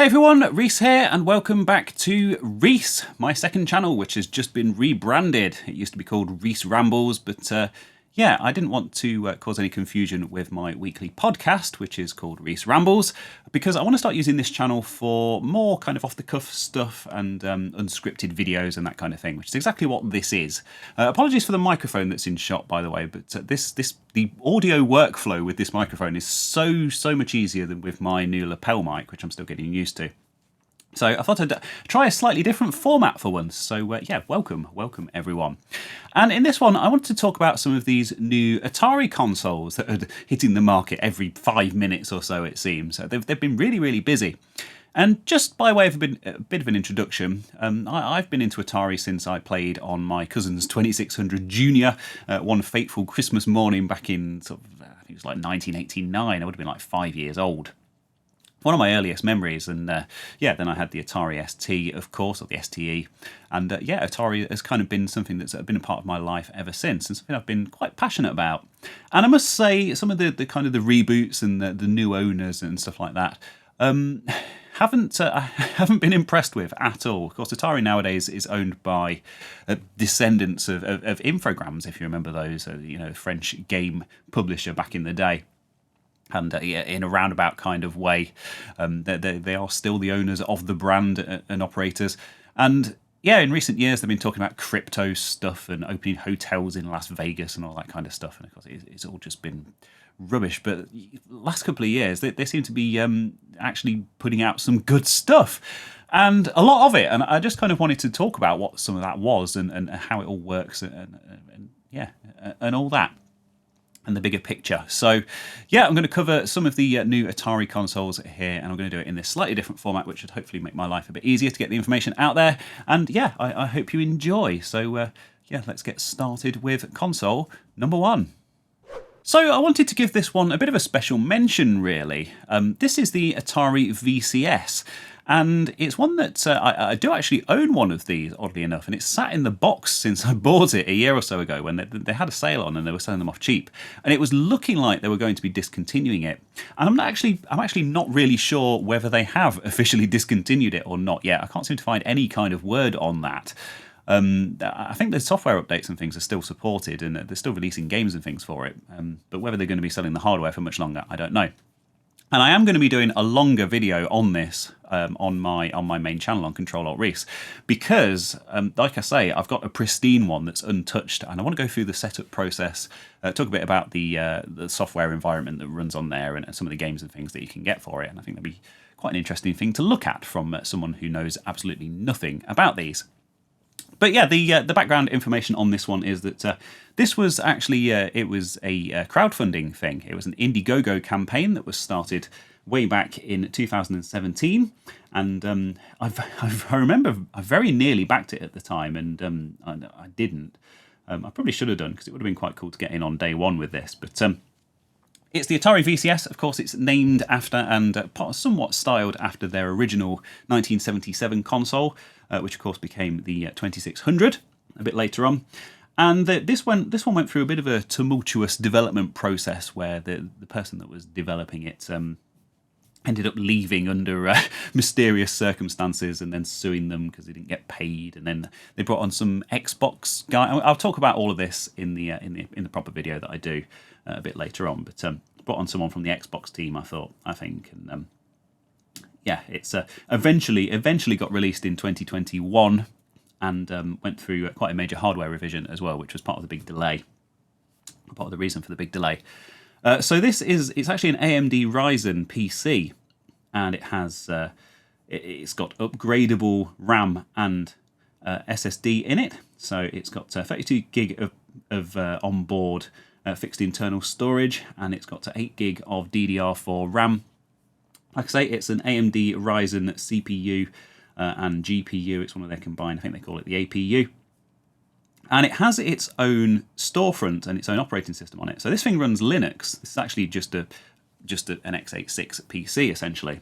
Hey everyone, Reese here, and welcome back to Reese, my second channel, which has just been rebranded. It used to be called Reese Rambles, but yeah, I didn't want to cause any confusion with my weekly podcast, which is called Reese Rambles, because I want to start using this channel for more kind of off-the-cuff stuff and unscripted videos and that kind of thing, which is exactly what this is. Apologies for the microphone that's in shot, by the way, but the audio workflow with this microphone is so much easier than with my new lapel mic, which I'm still getting used to. So I thought I'd try a slightly different format for once. So yeah, welcome everyone. And in this one, I wanted to talk about some of these new Atari consoles that are hitting the market every 5 minutes or so, it seems. They've been really busy. And just by way of a bit of an introduction, I've been into Atari since I played on my cousin's 2600 Junior one fateful Christmas morning back in, I think it was like 1989. I would have been like 5 years old. One of my earliest memories, and yeah, then I had the Atari ST, of course, or the STE, and yeah, Atari has kind of been something that's been a part of my life ever since, and something I've been quite passionate about. And I must say, some of the kind of the reboots and the new owners and stuff like that, I haven't been impressed with at all. Of course, Atari nowadays is owned by descendants of Infogrames, if you remember those, French game publisher back in the day. And yeah, in a roundabout kind of way, they are still the owners of the brand and operators. And yeah, in recent years, they've been talking about crypto stuff and opening hotels in Las Vegas and all that kind of stuff. And of course, it's all just been rubbish. But last couple of years, they seem to be actually putting out some good stuff. And a lot of it. And I just kind of wanted to talk about what some of that was and how it all works and yeah, and all that. And the bigger picture. So yeah, I'm going to cover some of the new Atari consoles here, and I'm going to do it in this slightly different format, which should hopefully make my life a bit easier to get the information out there. And yeah, I hope you enjoy. So yeah, let's get started with console number one. So I wanted to give this one a bit of a special mention, really. This is the Atari VCS. And it's one that I do actually own one of these, oddly enough, and it's sat in the box since I bought it a year or so ago when they had a sale on and they were selling them off cheap. And it was looking like they were going to be discontinuing it. And I'm actually not really sure whether they have officially discontinued it or not yet. I can't seem to find any kind of word on that. I think the software updates and things are still supported and they're still releasing games and things for it. But whether they're going to be selling the hardware for much longer, I don't know. And I am going to be doing a longer video on this on my main channel on Control-Alt-Reese because, like I say, I've got a pristine one that's untouched, and I want to go through the setup process, talk a bit about the software environment that runs on there, and some of the games and things that you can get for it. And I think that'd be quite an interesting thing to look at from someone who knows absolutely nothing about these. But yeah, the background information on this one is that this was actually it was a crowdfunding thing. It was an Indiegogo campaign that was started way back in 2017, and I remember I very nearly backed it at the time, and I didn't. I probably should have done because it would have been quite cool to get in on day one with this, but. It's the Atari VCS, of course. It's named after and somewhat styled after their original 1977 console, which of course became the 2600 a bit later on. And this one went through a bit of a tumultuous development process where the person that was developing it ended up leaving under mysterious circumstances and then suing them because they didn't get paid. And then they brought on some Xbox guy. I'll talk about all of this in the proper video that I do a bit later on. But brought on someone from the Xbox team, I think, and yeah, it's eventually got released in 2021 and went through quite a major hardware revision as well, which was part of the big delay, part of the reason for the big delay. So it's actually an AMD Ryzen PC, and it's got upgradable RAM and SSD in it. So it's got 32 gig of onboard fixed internal storage, and it's got 8 gig of DDR4 RAM. Like I say, it's an AMD Ryzen CPU and GPU. It's one of their combined. I think they call it the APU. And it has its own storefront and its own operating system on it. So this thing runs Linux. This is actually just an x86 PC, essentially.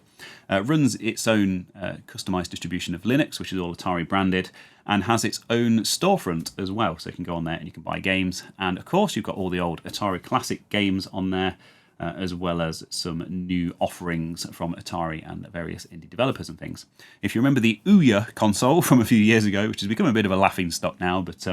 Runs its own customized distribution of Linux, which is all Atari branded, and has its own storefront as well. So you can go on there and you can buy games. And of course, you've got all the old Atari classic games on there. as well as some new offerings from Atari and various indie developers and things. If you remember the Ouya console from a few years ago, which has become a bit of a laughing stock now, but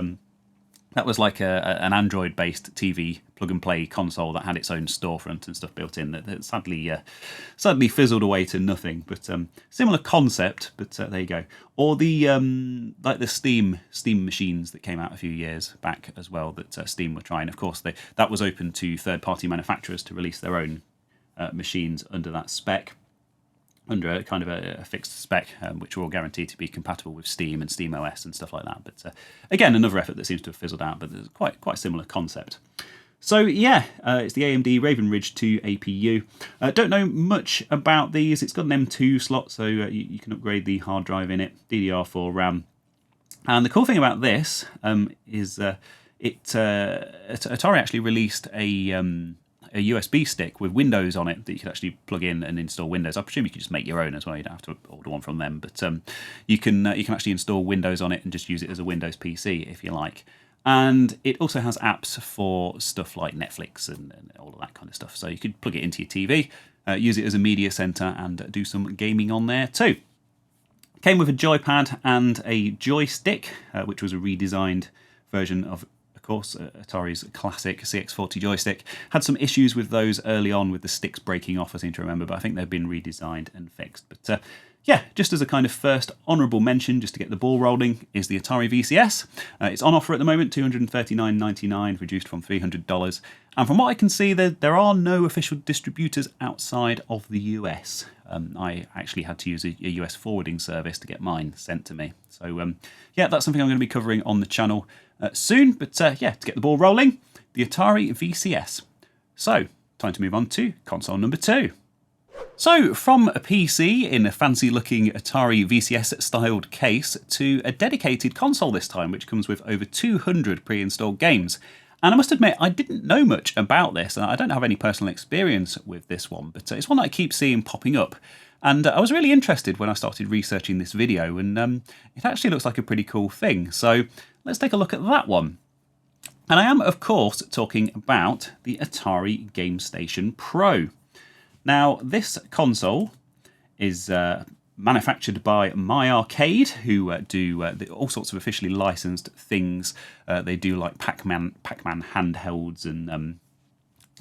that was like an Android-based TV plug-and-play console that had its own storefront and stuff built in. That sadly fizzled away to nothing. But similar concept. But there you go. Or the like the Steam machines that came out a few years back as well. That Steam were trying. Of course, that was open to third-party manufacturers to release their own machines under that spec. Under a kind of a fixed spec, which were all guaranteed to be compatible with Steam and Steam OS and stuff like that. But again, another effort that seems to have fizzled out, but there's quite similar concept. So yeah, it's the AMD Raven Ridge 2 APU. Don't know much about these. It's got an M2 slot, so you can upgrade the hard drive in it, DDR4 RAM. And the cool thing about this is Atari actually released a USB stick with Windows on it that you could actually plug in and install Windows. I presume you could just make your own as well. You don't have to order one from them, but you can actually install Windows on it and just use it as a Windows PC if you like. And it also has apps for stuff like Netflix and all of that kind of stuff. So you could plug it into your TV, use it as a media center, and do some gaming on there too. Came with a joypad and a joystick, which was a redesigned version of course, Atari's classic CX40 joystick. Had some issues with those early on with the sticks breaking off, I seem to remember, but I think they've been redesigned and fixed. But yeah, just as a kind of first honourable mention, just to get the ball rolling, is the Atari VCS. It's on offer at the moment, $239.99, reduced from $300. And from what I can see, there are no official distributors outside of the US. I actually had to use a US forwarding service to get mine sent to me. So yeah, that's something I'm going to be covering on the channel soon. But yeah, to get the ball rolling, the Atari VCS. So, time to move on to console number 2. So, from a PC in a fancy-looking Atari VCS-styled case to a dedicated console this time, which comes with over 200 pre-installed games. And I must admit, I didn't know much about this, and I don't have any personal experience with this one, but it's one that I keep seeing popping up. And I was really interested when I started researching this video, and it actually looks like a pretty cool thing. So let's take a look at that one. And I am, of course, talking about the Atari Gamestation Pro. Now, this console is manufactured by My Arcade, who do all sorts of officially licensed things. They do like Pac-Man handhelds and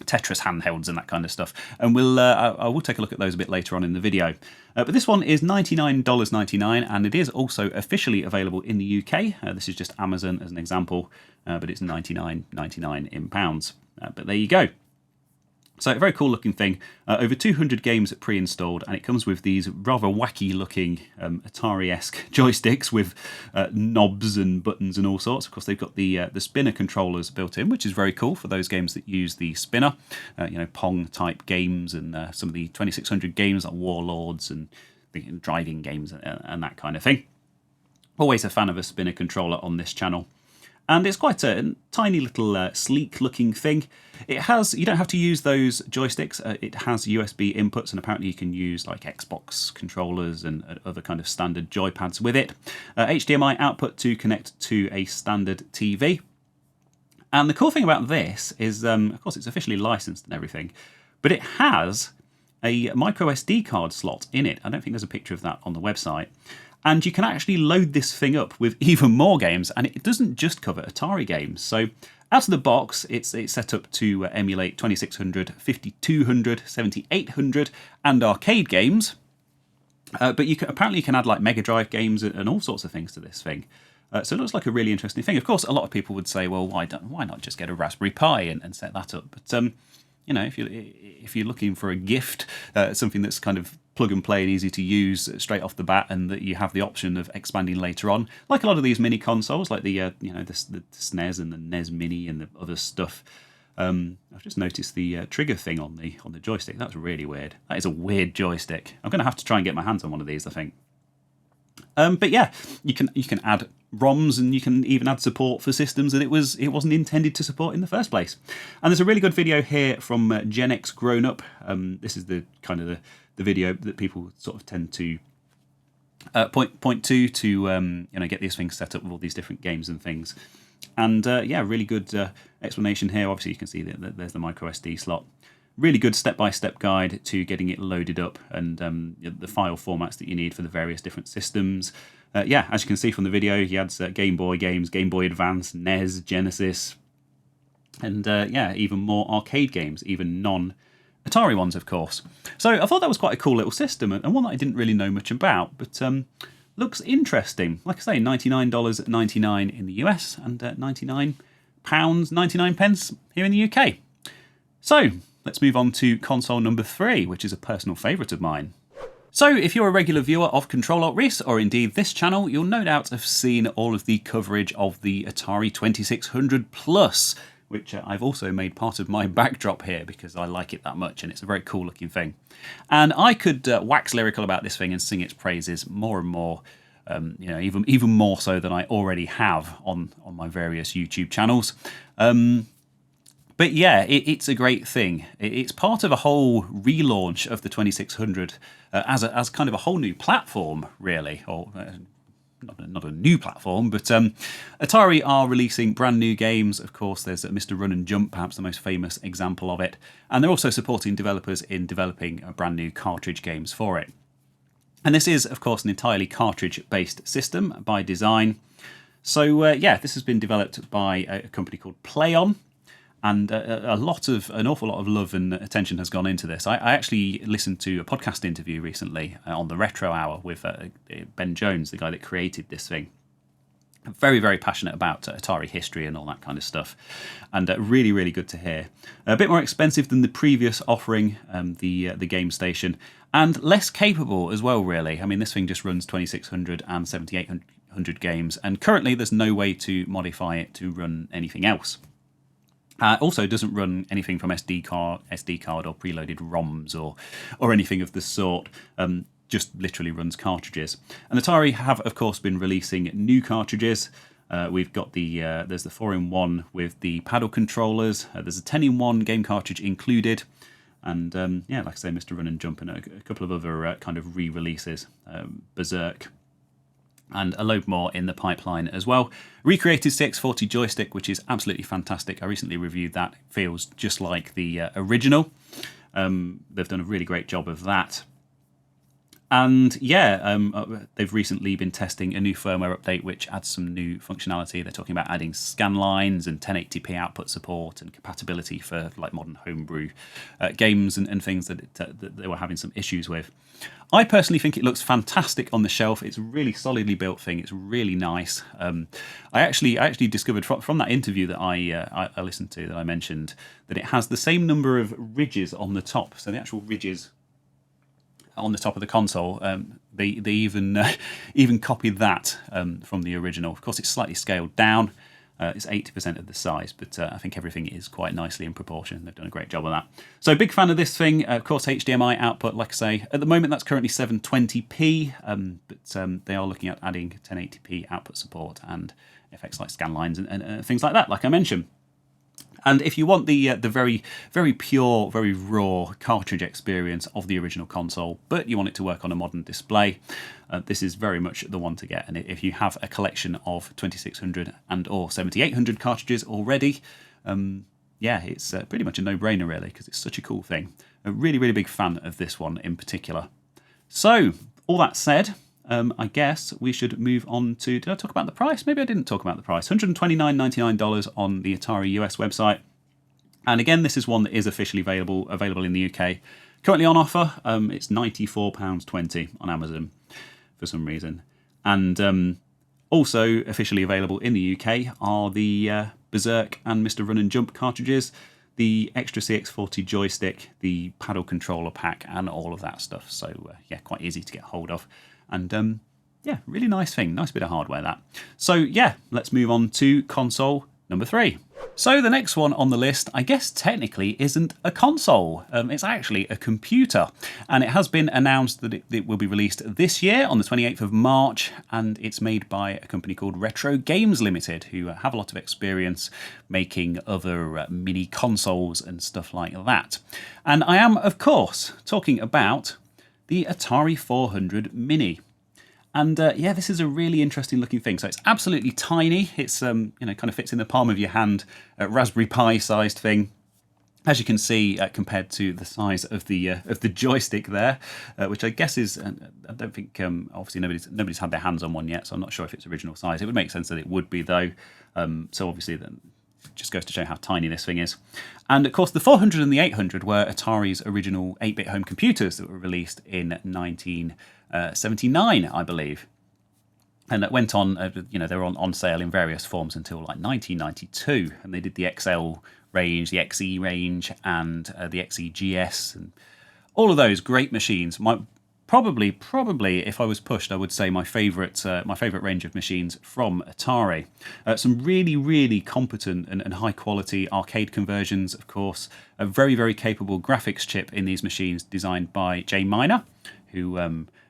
Tetris handhelds and that kind of stuff. And I will take a look at those a bit later on in the video. But this one is $99.99, and it is also officially available in the UK. This is just Amazon as an example, but it's $99.99 in pounds. But there you go. So, a very cool looking thing. Over 200 games pre-installed, and it comes with these rather wacky looking Atari-esque joysticks with knobs and buttons and all sorts. Of course, they've got the spinner controllers built in, which is very cool for those games that use the spinner. Pong type games and some of the 2600 games like Warlords and driving games and that kind of thing. Always a fan of a spinner controller on this channel. And it's quite a tiny little sleek-looking thing. You don't have to use those joysticks. It has USB inputs, and apparently you can use like Xbox controllers and other kind of standard joypads with it. HDMI output to connect to a standard TV. And the cool thing about this is, of course, it's officially licensed and everything, but it has a micro SD card slot in it. I don't think there's a picture of that on the website. And you can actually load this thing up with even more games, and it doesn't just cover Atari games. So out of the box, it's set up to emulate 2600, 5200, 7800, and arcade games. But apparently you can add like Mega Drive games and all sorts of things to this thing. So it looks like a really interesting thing. Of course, a lot of people would say, well, why not just get a Raspberry Pi and set that up? But if you're looking for a gift, something that's kind of plug and play and easy to use straight off the bat, and that you have the option of expanding later on, like a lot of these mini consoles, like the SNES and the NES Mini and the other stuff. I've just noticed the trigger thing on the joystick. That's really weird. That is a weird joystick. I'm going to have to try and get my hands on one of these, I think. But yeah, you can add ROMs, and you can even add support for systems that it wasn't intended to support in the first place. And there's a really good video here from Gen X Grown Up. This is the kind of the video that people sort of tend to point to get these things set up with all these different games and things. And yeah, really good explanation here. Obviously, you can see that there's the micro SD slot. really good step-by-step guide to getting it loaded up and the file formats that you need for the various different systems. Yeah, as you can see from the video, he adds Game Boy games, Game Boy Advance, NES, Genesis, and yeah, even more arcade games, even non-Atari ones, of course. So I thought that was quite a cool little system, and one that I didn't really know much about, but looks interesting. Like I say, $99.99 in the US and £99.99 here in the UK. So let's move on to console number 3, which is a personal favourite of mine. So if you're a regular viewer of Control Alt Reese, or indeed this channel, you'll no doubt have seen all of the coverage of the Atari 2600 Plus, which I've also made part of my backdrop here because I like it that much and it's a very cool looking thing. And I could wax lyrical about this thing and sing its praises more and more, you know, even more so than I already have on my various YouTube channels. But yeah, it's a great thing. It's part of a whole relaunch of the 2600 as kind of a whole new platform, really, or not a new platform, but Atari are releasing brand new games. Of course, there's Mr. Run and Jump, perhaps the most famous example of it, and they're also supporting developers in developing brand new cartridge games for it. And this is, of course, an entirely cartridge-based system by design. So yeah, this has been developed by a company called Plaion. And an awful lot of love and attention has gone into this. I actually listened to a podcast interview recently on the Retro Hour with Ben Jones, the guy that created this thing. Very, very passionate about Atari history and all that kind of stuff. And really, really good to hear. A bit more expensive than the previous offering, the Gamestation, and less capable as well, really. I mean, this thing just runs 2600 and 7800 games, and currently there's no way to modify it to run anything else. Also doesn't run anything from SD card or preloaded ROMs or anything of the sort. Just literally runs cartridges. And Atari have, of course, been releasing new cartridges. We've got there's the 4-in-1 with the paddle controllers. There's a 10-in-1 game cartridge included. And yeah, like I say, Mr. Run and Jump and a couple of other kind of re-releases. Berserk. And a load more in the pipeline as well. Recreated CX40 joystick, which is absolutely fantastic. I recently reviewed that. It feels just like the original. They've done a really great job of that. And yeah, they've recently been testing a new firmware update which adds some new functionality. They're talking about adding scan lines and 1080p output support and compatibility for like modern homebrew games and things that they were having some issues with. I personally think it looks fantastic on the shelf. It's a really solidly built thing. It's really nice. I actually discovered from that interview that I listened to, that I mentioned, that it has the same number of ridges on the top. So the actual ridges on the top of the console, they even copied that from the original. Of course, it's slightly scaled down. It's 80% of the size, but I think everything is quite nicely in proportion. They've done a great job of that. So big fan of this thing. Of course, HDMI output, like I say, at the moment that's currently 720p, but they are looking at adding 1080p output support and effects like scan lines and things like that, like I mentioned. And if you want the very, very pure, very raw cartridge experience of the original console, but you want it to work on a modern display, this is very much the one to get. And if you have a collection of 2600 and or 7800 cartridges already, yeah, it's pretty much a no-brainer, really, because it's such a cool thing. A really, really big fan of this one in particular. So, all that said, I guess we should move on to... Did I talk about the price? Maybe I didn't talk about the price. $129.99 on the Atari US website. And again, this is one that is officially available in the UK. Currently on offer, it's £94.20 on Amazon for some reason. And also officially available in the UK are the Berserk and Mr. Run and Jump cartridges, the extra CX40 joystick, the paddle controller pack, and all of that stuff. So yeah, quite easy to get hold of. And yeah, really nice thing. Nice bit of hardware, that. So yeah, let's move on to console number 3. So the next one on the list, I guess technically isn't a console. It's actually a computer. And it has been announced that it will be released this year on the 28th of March. And it's made by a company called Retro Games Limited, who have a lot of experience making other mini consoles and stuff like that. And I am, of course, talking about the Atari 400 Mini. And yeah, this is a really interesting looking thing. So it's absolutely tiny. It's, you know, kind of fits in the palm of your hand, a Raspberry Pi sized thing. As you can see, compared to the size of the joystick there, which I guess is, I don't think, obviously nobody's had their hands on one yet, so I'm not sure if it's original size. It would make sense that it would be though. So obviously, then it just goes to show how tiny this thing is. And of course, the 400 and the 800 were Atari's original 8-bit home computers that were released in 1979, I believe. And that went on, they were on sale in various forms until like 1992, and they did the XL range, the XE range, and the XEGS, and all of those great machines. Probably, if I was pushed, I would say my favourite range of machines from Atari. Some really, really competent and high quality arcade conversions, of course. A very, very capable graphics chip in these machines, designed by Jay Miner, who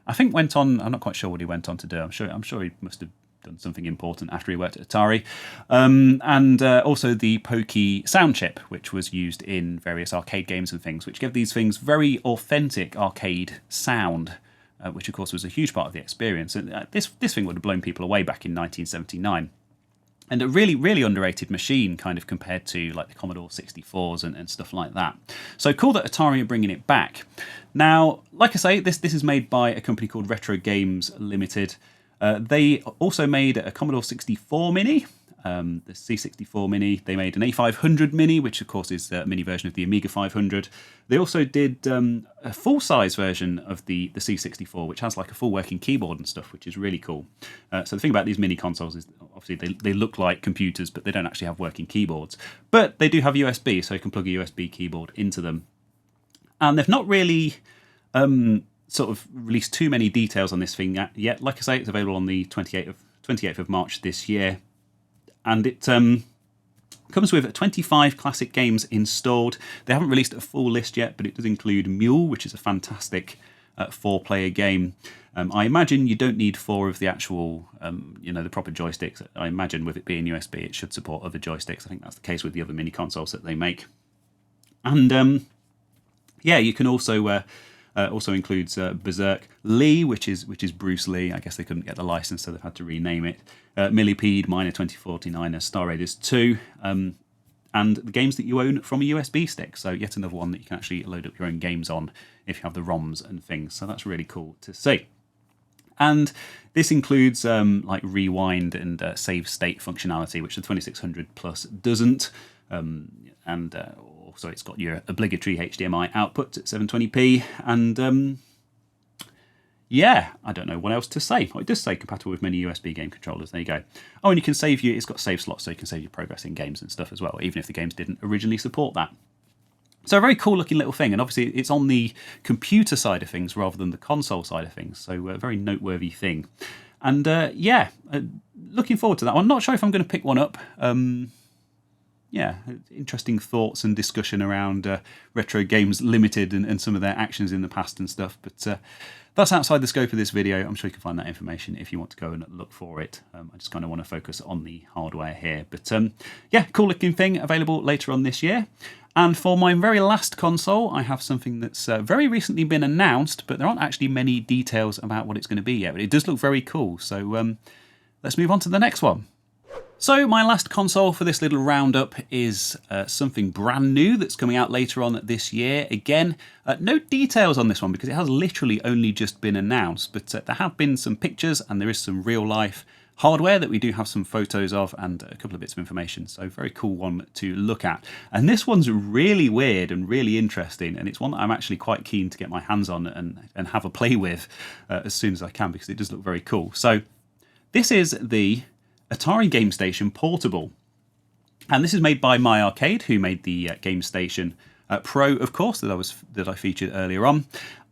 I think went on. I'm not quite sure what he went on to do. I'm sure he must have done something important after he worked at Atari, and also the Pokey sound chip, which was used in various arcade games and things, which gave these things very authentic arcade sound, which of course was a huge part of the experience. And this thing would have blown people away back in 1979. And a really, really underrated machine, kind of compared to like the Commodore 64s and stuff like that. So cool that Atari are bringing it back. Now, like I say, this is made by a company called Retro Games Limited. They also made a Commodore 64 Mini, the C64 Mini. They made an A500 Mini, which of course is a mini version of the Amiga 500. They also did a full-size version of the C64, which has like a full working keyboard and stuff, which is really cool. So the thing about these mini consoles is obviously they look like computers, but they don't actually have working keyboards. But they do have USB, so you can plug a USB keyboard into them. And they've not really sort of released too many details on this thing yet. Like I say, it's available on the 28th of March this year. And it comes with 25 classic games installed. They haven't released a full list yet, but it does include Mule, which is a fantastic 4-player game. I imagine you don't need 4 of the actual, the proper joysticks. I imagine with it being USB, it should support other joysticks. I think that's the case with the other mini consoles that they make. And you can also includes Berserk Lee, which is Bruce Lee. I guess they couldn't get the license, so they've had to rename it. Millipede, Miner 2049, Star Raiders 2, and the games that you own from a USB stick. So yet another one that you can actually load up your own games on if you have the ROMs and things. So that's really cool to see. And this includes like rewind and save state functionality, which the 2600 Plus doesn't. So it's got your obligatory HDMI output at 720p, and I don't know what else to say. Oh, it does say compatible with many USB game controllers. There you go. Oh, and you can save it's got save slots, so you can save your progress in games and stuff as well, even if the games didn't originally support that. So a very cool looking little thing, and obviously it's on the computer side of things rather than the console side of things, so a very noteworthy thing. And looking forward to that one. I'm not sure if I'm going to pick one up. Interesting thoughts and discussion around Retro Games Limited and some of their actions in the past and stuff. But that's outside the scope of this video. I'm sure you can find that information if you want to go and look for it. I just kind of want to focus on the hardware here. But cool looking thing, available later on this year. And for my very last console, I have something that's very recently been announced, but there aren't actually many details about what it's going to be yet. But it does look very cool. So let's move on to the next one. So my last console for this little roundup is something brand new that's coming out later on this year. Again, no details on this one because it has literally only just been announced, but there have been some pictures and there is some real life hardware that we do have some photos of and a couple of bits of information. So very cool one to look at. And this one's really weird and really interesting, and it's one that I'm actually quite keen to get my hands on and have a play with as soon as I can because it does look very cool. So this is the Atari Gamestation Portable, and this is made by My Arcade, who made the Gamestation Pro, of course, that I featured earlier on.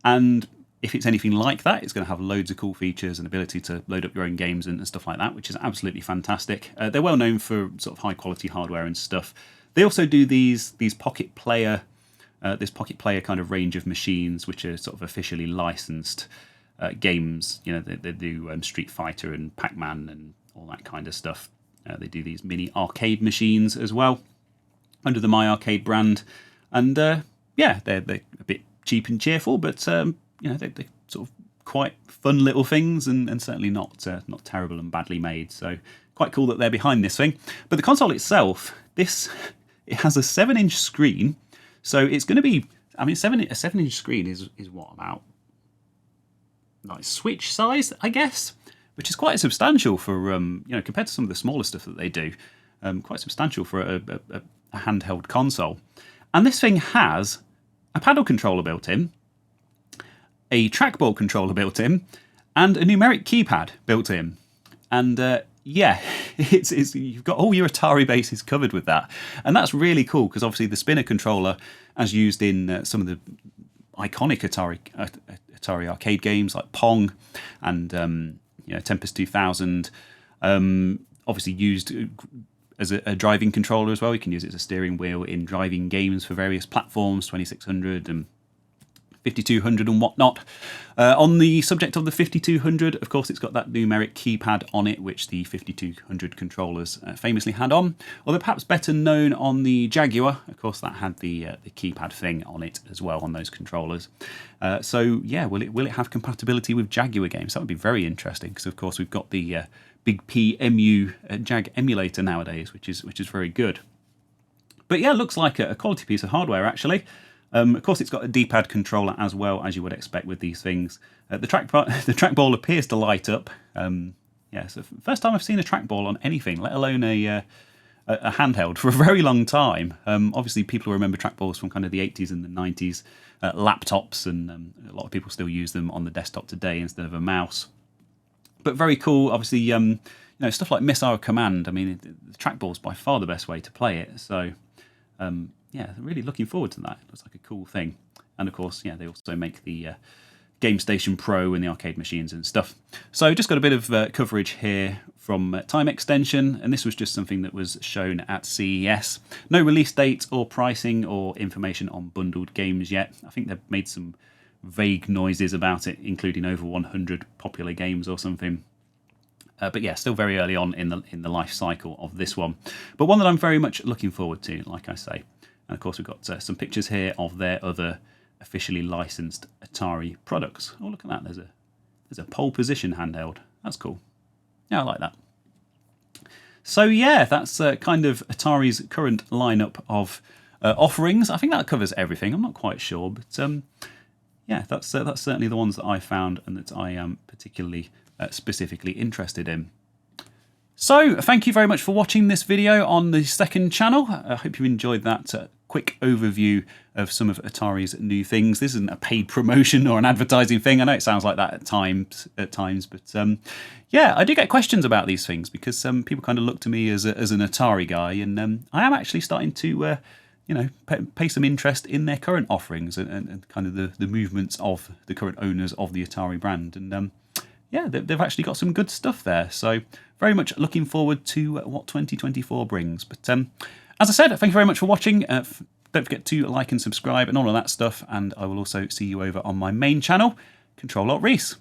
And if it's anything like that, it's going to have loads of cool features and ability to load up your own games and stuff like that, which is absolutely fantastic. They're well known for sort of high quality hardware and stuff. They also do these Pocket Player, this Pocket Player kind of range of machines, which are sort of officially licensed games. They do Street Fighter and Pac-Man and all that kind of stuff. They do these mini arcade machines as well under the My Arcade brand, and they're a bit cheap and cheerful, but they're sort of quite fun little things, and certainly not terrible and badly made. So quite cool that they're behind this thing. But the console itself, it has a 7-inch screen, So it's going to be, I mean, a 7-inch screen is what, about like Switch size, I guess, which is quite substantial for compared to some of the smaller stuff that they do, quite substantial for a handheld console. And this thing has a paddle controller built in, a trackball controller built in, and a numeric keypad built in. And yeah, it's you've got all your Atari bases covered with that, and that's really cool because obviously the spinner controller, as used in some of the iconic Atari arcade games like Pong and Tempest 2000, obviously used as a driving controller as well. You can use it as a steering wheel in driving games for various platforms, 2600 and 5200 and whatnot. On the subject of the 5200, of course, it's got that numeric keypad on it, which the 5200 controllers famously had on. Although perhaps better known on the Jaguar, of course, that had the keypad thing on it as well on those controllers. So yeah, will it have compatibility with Jaguar games? That would be very interesting because, of course, we've got the Big P MU Jag emulator nowadays, which is very good. But yeah, it looks like a quality piece of hardware actually. Of course, it's got a D-pad controller as well, as you would expect with these things. The trackball appears to light up. Yeah, so first time I've seen a trackball on anything, let alone a handheld, for a very long time. Obviously, people remember trackballs from kind of the 80s and the 90s, laptops, and a lot of people still use them on the desktop today instead of a mouse. But very cool, obviously, stuff like Missile Command. I mean, the trackball's by far the best way to play it, so... yeah, really looking forward to that. It looks like a cool thing. And of course, yeah, they also make the Gamestation Pro and the arcade machines and stuff. So just got a bit of coverage here from Time Extension, and this was just something that was shown at CES. No release date or pricing or information on bundled games yet. I think they've made some vague noises about it, including over 100 popular games or something. But yeah, still very early on in the life cycle of this one. But one that I'm very much looking forward to, like I say. And of course, we've got some pictures here of their other officially licensed Atari products. Oh, look at that! There's a pole position handheld. That's cool. Yeah, I like that. So yeah, that's kind of Atari's current lineup of offerings. I think that covers everything. I'm not quite sure, but yeah, that's certainly the ones that I found and that I am particularly specifically interested in. So thank you very much for watching this video on the second channel. I hope you enjoyed that quick overview of some of Atari's new things. This isn't a paid promotion or an advertising thing. I know it sounds like that at times, but yeah, I do get questions about these things because people kind of look to me as an Atari guy, and I am actually starting to pay some interest in their current offerings and kind of the movements of the current owners of the Atari brand. And yeah, they've actually got some good stuff there. So very much looking forward to what 2024 brings. But as I said, thank you very much for watching. Don't forget to like and subscribe and all of that stuff. And I will also see you over on my main channel, Control Alt Reese.